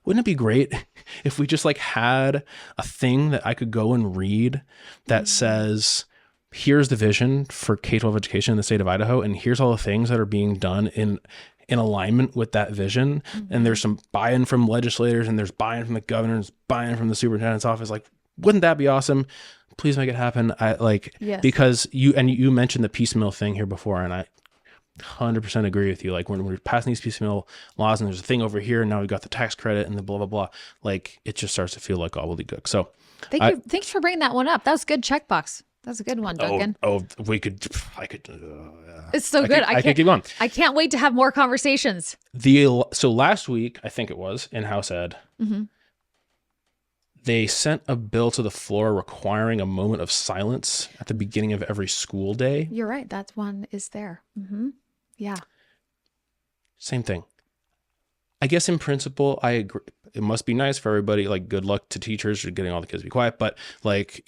Wouldn't it be great if we just had a thing that I could go and read that says, here's the vision for K-12 education in the state of Idaho, and here's all the things that are being done in alignment with that vision. And there's some buy-in from legislators, and there's buy-in from the governors, buy-in from the superintendent's office. Like, wouldn't that be awesome? Please make it happen. Yes. Because you mentioned the piecemeal thing here before, and I 100% agree with you. Like, when we're passing these piecemeal laws and there's a thing over here, and now we've got the tax credit and the blah, blah, blah, like it just starts to feel like gobbledygook. So thank you. Thanks for bringing that one up. That was a good checkbox. That's a good one, Duncan. I could. It's so good. I could keep going. I can't wait to have more conversations. So last week, I think it was in House Ed, they sent a bill to the floor requiring a moment of silence at the beginning of every school day. You're right. That one is there. Yeah. same thing. I guess in principle, I agree. It must be nice for everybody. Like, good luck to teachers for getting all the kids to be quiet. But like,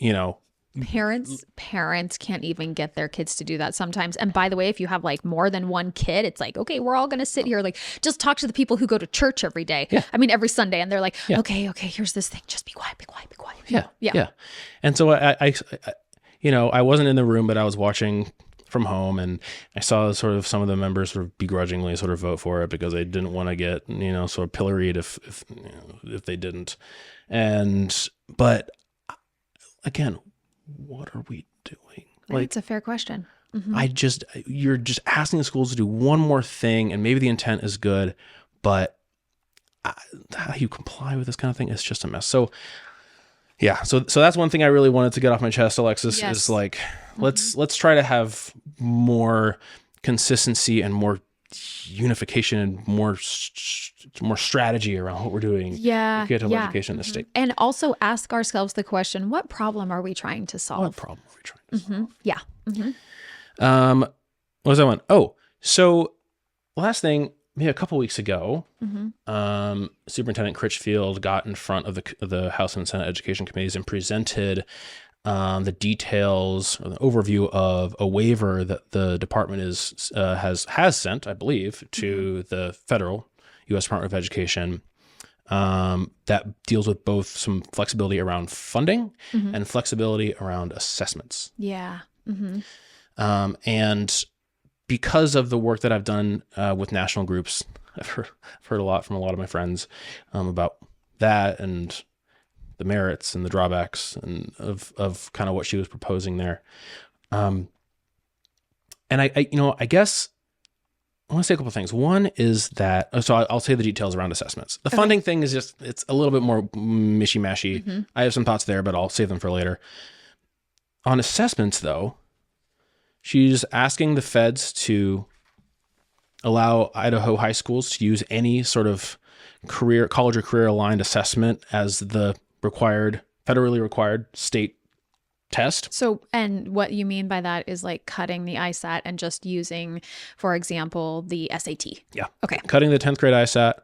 Parents can't even get their kids to do that sometimes. And by the way, if you have like more than one kid, it's like, okay, we're all going to sit here, like just talk to the people who go to church every day. Yeah. I mean, every Sunday. And they're like, Yeah. okay, here's this thing. Just be quiet, be quiet, be quiet. Yeah. And so I wasn't in the room, but I was watching from home, and I saw sort of some of the members sort of begrudgingly sort of vote for it because they didn't want to get, sort of pilloried if they didn't. But again, what are we doing? Like, it's a fair question. You're just asking the schools to do one more thing, and maybe the intent is good, but how you comply with this kind of thing is just a mess. So yeah, so that's one thing I really wanted to get off my chest, Alexis, is like, let's try to have more consistency and more unification and more strategy around what we're doing. Yeah. Education in the state. And also ask ourselves the question, what problem are we trying to solve? What problem are we trying to solve? Yeah. What was that one? Oh, so last thing, maybe a couple weeks ago, Superintendent Critchfield got in front of the House and Senate Education Committees and presented the details or the overview of a waiver that the department has sent, I believe, to the federal U.S. Department of Education that deals with both some flexibility around funding and flexibility around assessments. Yeah. And because of the work that I've done with national groups, I've heard a lot from a lot of my friends about that and the merits and the drawbacks and of kind of what she was proposing there. And I guess I want to say a couple of things. One is that, I'll say the details around assessments. The funding thing is it's a little bit more mishy-mashy. I have some thoughts there, but I'll save them for later. On assessments, though, she's asking the feds to allow Idaho high schools to use any sort of college or career aligned assessment as the federally required state test. So, and what you mean by that is like cutting the ISAT and just using, for example, the SAT. Yeah. Okay. Cutting the 10th grade ISAT,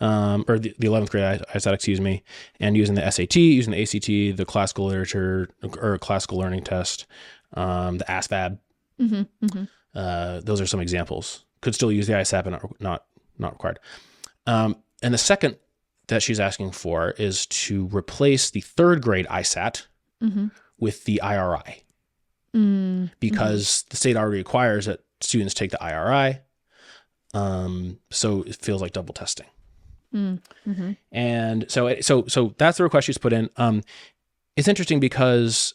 or the 11th grade ISAT, excuse me, and using the SAT, using the ACT, the classical literature or classical learning test, the ASVAB. Those are some examples. Could still use the ISAT, but not required. And the second that she's asking for is to replace the 3rd grade ISAT with the IRI, because the state already requires that students take the IRI. So it feels like double testing. And so that's the request she's put in. It's interesting because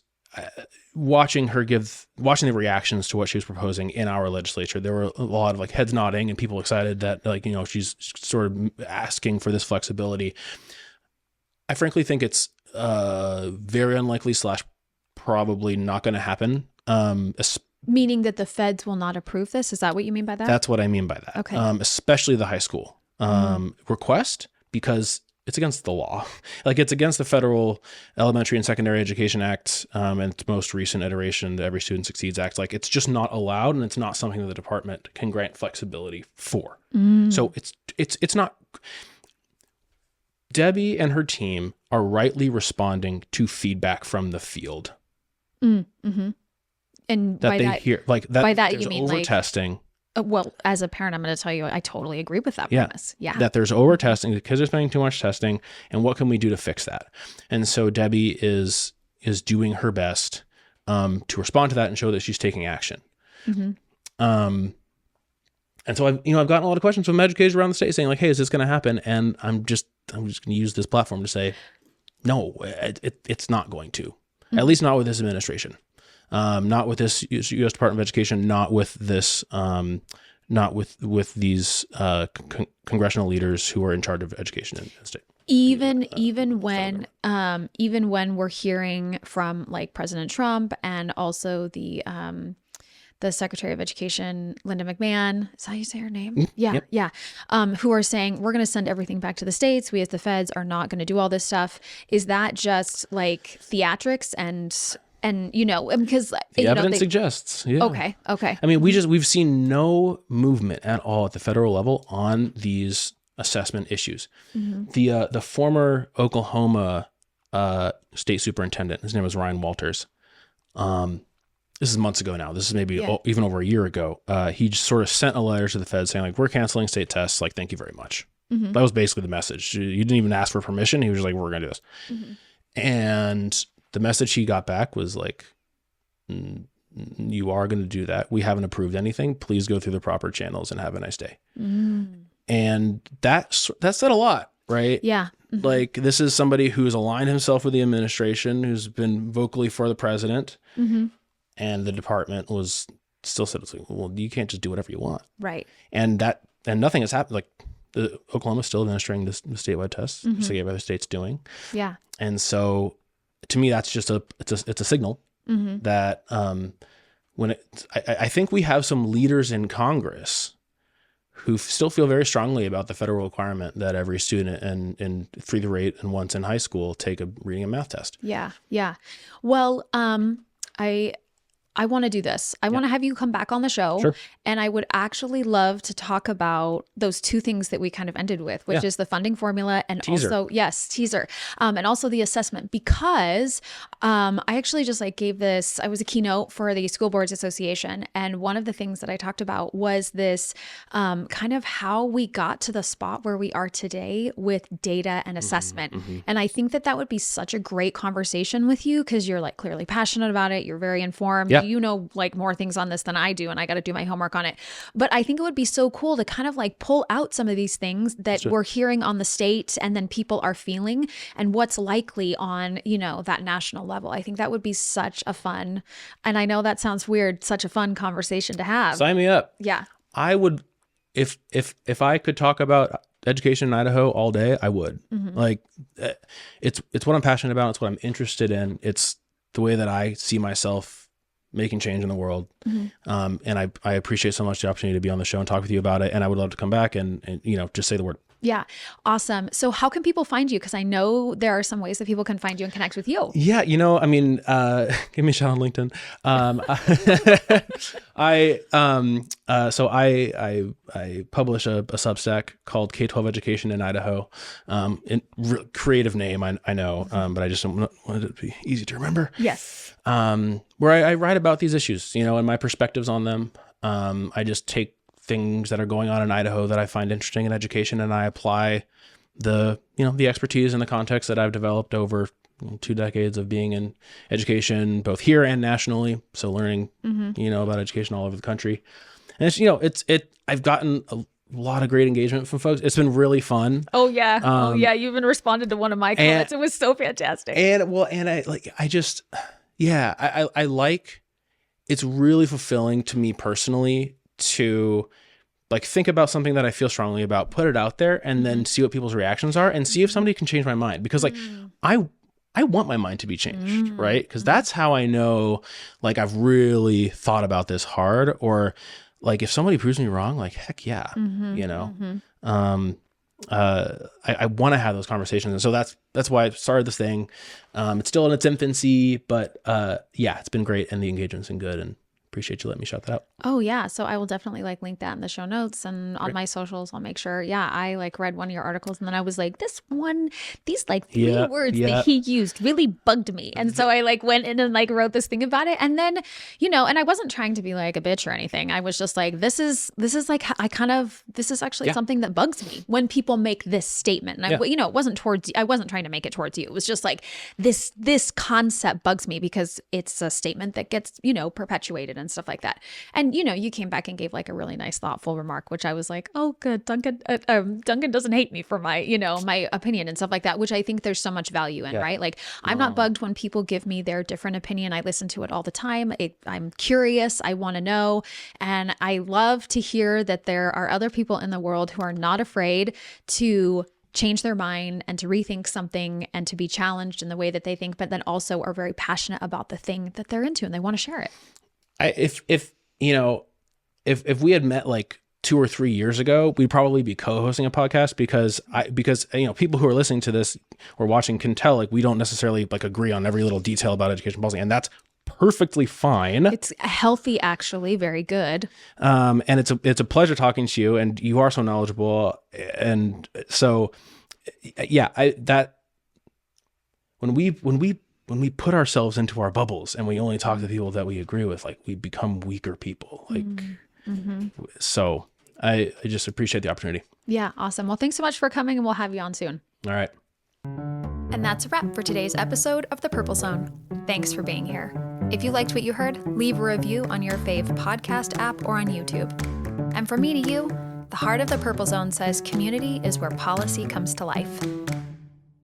watching the reactions to what she was proposing in our legislature, there were a lot of like heads nodding and people excited that she's sort of asking for this flexibility. I frankly think it's very unlikely / probably not going to happen. Meaning that the feds will not approve this? Is that what you mean by that? That's what I mean by that. Okay. Especially the high school request, because it's against the law. Like, it's against the Federal Elementary and Secondary Education Act and its most recent iteration, the Every Student Succeeds Act. Like, it's just not allowed, and it's not something that the department can grant flexibility for. So it's not. Debbie and her team are rightly responding to feedback from the field. And that by they that, hear, like that, by that there's you mean over like testing. Well, as a parent, I'm going to tell you, I totally agree with that premise. Yeah. That there's over testing, the kids are spending too much testing, and what can we do to fix that? And so Debbie is doing her best to respond to that and show that she's taking action. And so I've gotten a lot of questions from educators around the state saying like, hey, is this going to happen? And I'm just going to use this platform to say, no, it's not going to, at least not with this administration. Not with this U.S. Department of Education, not with this, not with these congressional leaders who are in charge of education in the state. Even when we're hearing from like President Trump and also the Secretary of Education, Linda McMahon, is that how you say her name? Yeah. Who are saying we're going to send everything back to the states. We as the feds are not going to do all this stuff. Is that just like theatrics and And, because, The evidence suggests. Yeah. Okay. I mean, we've seen no movement at all at the federal level on these assessment issues. The former Oklahoma state superintendent, his name was Ryan Walters. This is months ago now. This is maybe even over a year ago. He just sort of sent a letter to the Fed saying, like, we're canceling state tests. Like, thank you very much. That was basically the message. You didn't even ask for permission. He was just like, we're going to do this. And the message he got back was like, you are going to do that. We haven't approved anything. Please go through the proper channels and have a nice day. And that said a lot, right? Yeah. Like, this is somebody who's aligned himself with the administration, who's been vocally for the president, and the department was still said, well, you can't just do whatever you want. Right. And nothing has happened. Like, the Oklahoma's still administering the statewide tests, so the other state's doing. Yeah. And so, to me, that's just it's a signal that I think we have some leaders in Congress who still feel very strongly about the federal requirement that every student in 3 through 8 and once in high school take a reading and math test. Yeah. Yeah. Well, I want to do this. I want to have you come back on the show. Sure. And I would actually love to talk about those two things that we kind of ended with, which is the funding formula and also, teaser. And also the assessment, because I actually just gave this, I was a keynote for the School Boards Association. And one of the things that I talked about was this kind of how we got to the spot where we are today with data and assessment. And I think that would be such a great conversation with you because you're clearly passionate about it. You're very informed. Yeah. You know more things on this than I do, and I got to do my homework on it. But I think it would be so cool to kind of pull out some of these things that we're hearing on the state and then people are feeling and what's likely on, that national level. I think that would be such a fun, and I know that sounds weird, such a fun conversation to have. Sign me up. Yeah. I would, if I could talk about education in Idaho all day, I would. It's what I'm passionate about. It's what I'm interested in. It's the way that I see myself making change in the world. And I appreciate so much the opportunity to be on the show and talk with you about it. And I would love to come back and just say the word. Yeah. Awesome. So how can people find you? Because I know there are some ways that people can find you and connect with you. Yeah. Give me a shout on LinkedIn. I publish a Substack called K-12 Education in Idaho. Creative name, I know, but I just wanted it to be easy to remember. Yes. Where I write about these issues, and my perspectives on them. I just take things that are going on in Idaho that I find interesting in education, and I apply the expertise and the context that I've developed over 2 decades of being in education, both here and nationally. So learning, about education all over the country. And it's, I've gotten a lot of great engagement from folks. It's been really fun. Oh yeah. You even responded to one of my comments. It was so fantastic. It's really fulfilling to me personally to think about something that I feel strongly about, put it out there, and then see what people's reactions are and see if somebody can change my mind. Because I want my mind to be changed, right? Because that's how I know I've really thought about this hard, or if somebody proves me wrong, heck yeah, I want to have those conversations. And so that's why I started this thing. It's still in its infancy, but it's been great, and the engagement's been good, and appreciate you letting me shout that out. Oh yeah. So I will definitely link that in the show notes and on my socials. I'll make sure. Yeah. I read one of your articles and then I was like, these 3 words that he used really bugged me. And so I went in and wrote this thing about it. And then, and I wasn't trying to be a bitch or anything. I was just this is actually something that bugs me when people make this statement. And it wasn't I wasn't trying to make it towards you. It was just this concept bugs me because it's a statement that gets, perpetuated and stuff like that. And, you came back and gave a really nice, thoughtful remark, which I was like, oh, good. Duncan doesn't hate me for my, my opinion and stuff like that, which I think there's so much value in, right? I'm not bugged when people give me their different opinion. I listen to it all the time. I'm curious. I want to know. And I love to hear that there are other people in the world who are not afraid to change their mind and to rethink something and to be challenged in the way that they think, but then also are very passionate about the thing that they're into and they want to share it. If we had met 2 or 3 years ago, we'd probably be co-hosting a podcast because people who are listening to this or watching can tell we don't necessarily agree on every little detail about education policy, and that's perfectly fine. It's healthy, actually, very good. And it's a pleasure talking to you, and you are so knowledgeable. And so, yeah, when we put ourselves into our bubbles and we only talk to people that we agree with, like, we become weaker people. Like, so I just appreciate the opportunity. Yeah, awesome. Well, thanks so much for coming, and we'll have you on soon. All right. And that's a wrap for today's episode of The Purple Zone. Thanks for being here. If you liked what you heard, leave a review on your fave podcast app or on YouTube. And from me to you, the heart of The Purple Zone says community is where policy comes to life.